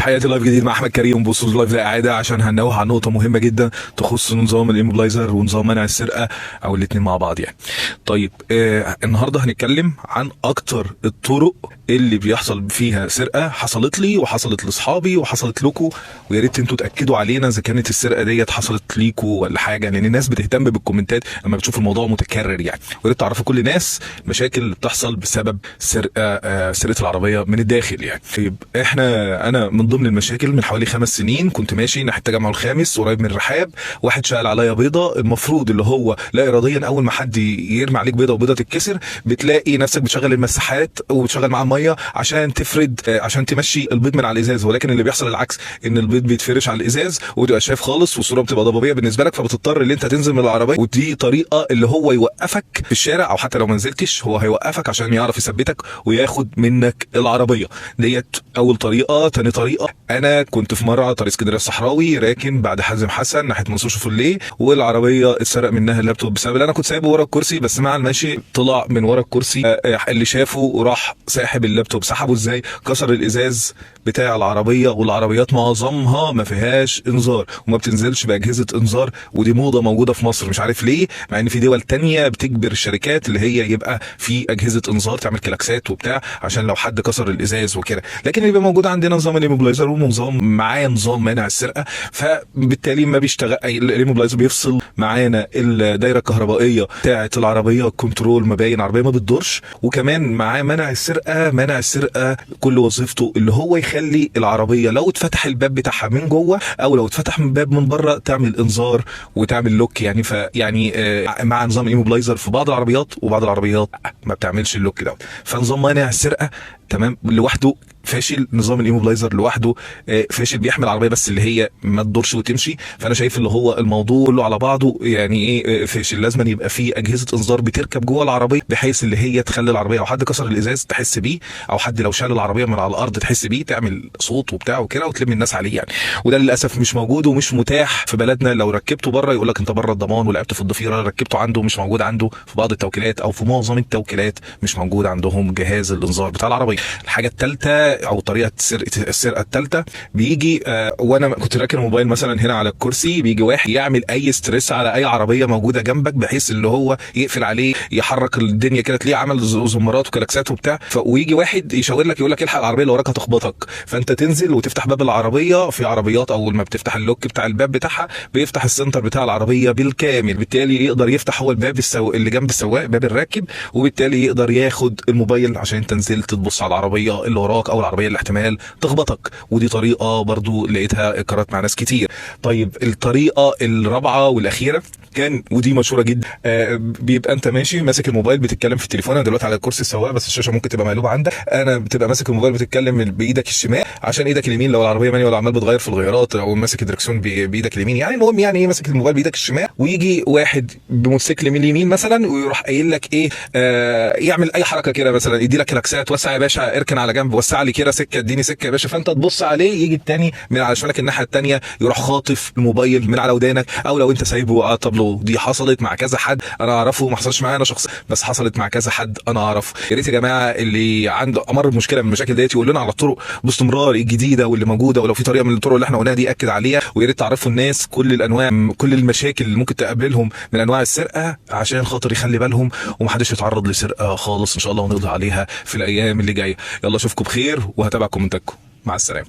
تحياتي لايف جديد مع احمد كريم بوصول لايف للإعادة عشان هننوه عن نقطه مهمه جدا تخص نظام الايموبلايزر ونظام منع السرقه او الاثنين مع بعض يعني. طيب النهارده هنتكلم عن اكتر الطرق اللي بيحصل فيها سرقه، حصلت لي وحصلت لاصحابي وحصلت لكم، ويا ريت انتوا تاكدوا علينا اذا كانت السرقه ديت حصلت ليكوا ولا حاجه، لان الناس بتهتم بالكومنتات لما بتشوف الموضوع متكرر يعني. ويا ريت تعرفوا كل الناس المشاكل اللي بتحصل بسبب سرقه العربيه من الداخل يعني. طيب انا من ضمن المشاكل من حوالي 5 سنين كنت ماشي ناحيه التجمع الخامس قريب من الرحاب، واحد شال عليا بيضه، المفروض اللي هو لا اراديا اول ما حد يرمي عليك بيضه وبيضه تتكسر بتلاقي نفسك بتشغل المساحات وبتشغل معاها ميه عشان تفرد عشان تمشي البيض من على الازاز، ولكن اللي بيحصل العكس، ان البيض بيتفرش على الازاز وتبقى شايف خالص والصوره بتبقى ضبابيه بالنسبه لك، فبتضطر ان انت تنزل من العربيه. ودي طريقه اللي هو يوقفك في الشارع، او حتى لو ما نزلتش هو هيوقفك عشان يعرف يثبتك وياخد منك العربيه ديت. اول طريقه. تاني طريقه، انا كنت في مره على طريق اسكندريه الصحراوي راكن بعد حازم حسن ناحيه منصور شوفوليه، والعربيه اتسرق منها اللابتوب بسبب انا كنت سايبه ورا الكرسي، بس مع المشي طلع من ورا الكرسي اللي شافه وراح ساحب اللابتوب. سحبه ازاي؟ كسر الازاز بتاع العربيه، والعربيات معظمها ما فيهاش انذار وما بتنزلش باجهزه انذار، ودي موضه موجوده في مصر مش عارف ليه، مع ان في دول تانية بتجبر الشركات اللي هي يبقى في اجهزه انذار تعمل كلاكسات وبتاع عشان لو حد كسر الازاز وكده، لكن اللي بيبقى موجود عندنا نظام الايموبلايزر ونظام معاه نظام منع السرقه، فبالتالي ما بيشتغل. الايموبلايزر بيفصل معانا الدايره الكهربائيه بتاعه العربيه، كنترول مباين العربيه ما بتدورش، وكمان معاه منع السرقه. منع السرقه كل وظيفته اللي هو يخلي العربيه لو اتفتح الباب بتاعها من جوه او لو اتفتح من باب من بره تعمل انذار وتعمل لوك يعني. مع نظام ايموبلايزر في بعض العربيات، وبعض العربيات ما بتعملش اللوك ده. فنظام منع السرقه تمام لوحده فاشل، نظام الايموبلايزر لوحده فاشل، بيحمل العربيه بس اللي هي ما تدورش وتمشي. فانا شايف اللي هو الموضوع كله على بعضه يعني ايه فاشل. لازم يبقى في اجهزه انذار بتركب جوه العربيه بحيث اللي هي تخلي العربيه او حد كسر الازاز تحس بيه، او حد لو شال العربيه من على الارض تحس بيه، تعمل صوت وبتاع وكده وتلم الناس عليه يعني. وده للاسف مش موجود ومش متاح في بلدنا. لو ركبته بره يقول لك انت بره الضمان، ولعبت في الضفيره. ركبته عنده مش موجود عنده في بعض التوكيلات او في معظم التوكيلات مش موجود عندهم جهاز الانذار بتاع العربيه. الحاجه الثالثه او طريقه السرقه الثالثه، بيجي وانا كنت راكن الموبايل مثلا هنا على الكرسي، بيجي واحد يعمل اي ستريس على اي عربيه موجوده جنبك بحيث اللي هو يقفل عليه، يحرك الدنيا كده، تلاقيه عمل زمارات وكلاكسات وبتاع، ويجي واحد يشاور لك يقول لك الحق العربيه اللي وراك هتخبطك، فانت تنزل وتفتح باب العربيه. في عربيات اول ما بتفتح اللوك بتاع الباب بتاعها بيفتح السنتر بتاع العربيه بالكامل، بالتالي يقدر يفتح هو الباب اللي جنب السواق، باب الراكب، وبالتالي يقدر ياخد الموبايل عشان انت نزلت تبص على العربيه اللي وراك او العربيه اللي احتمال تخبطك. ودي طريقه برضو لقيتها اكررت مع ناس كتير. طيب الطريقه الرابعه والاخيره كان، ودي مشهوره جدا، بيبقى انت ماشي ماسك الموبايل بتتكلم في التليفون. انا دلوقتي على كرسي السواق بس الشاشه ممكن تبقى مقلوبه عندك. انا بتبقى ماسك الموبايل بتتكلم بايدك الشمال عشان ايدك اليمين لو العربيه ماني ولا عمال بتغير في الغيارات، او ماسك الدركسيون بايدك اليمين يعني. المهم يعني ايه، ماسك الموبايل بايدك الشمال، ويجي واحد بموتوسيكل من اليمين مثلا ويروح قايل لك ايه، يعمل اي حركه كده مثلا، يدي لك كلاكسات، وسع يا باشا، اركن على جنب، وسع لي كده سكه، اديني سكه يا باشا، فانت تبص عليه يجي التاني من على شمالك الناحيه الثانيه يروح خاطف الموبايل من على ودانك، او لو انت سايبه طب دي حصلت مع كذا حد انا اعرفه، ما حصلش معايا انا شخصيا بس حصلت مع كذا حد انا اعرفه. يا ريت يا جماعه اللي عنده امر بمشكله من المشاكل ديت يقول لنا على الطرق باستمرار الجديده واللي موجوده، ولو في طريقه من الطرق اللي احنا قلناها دي اكد عليها. ويا ريت تعرفوا الناس كل الانواع، كل المشاكل اللي ممكن تقابلهم من انواع السرقه عشان خاطر يخلي بالهم ومحدش يتعرض لسرقه خالص ان شاء الله، ونقضي عليها في الايام اللي جايه. يلا اشوفكم بخير وهتابع كومنتاتكم. مع السلامه.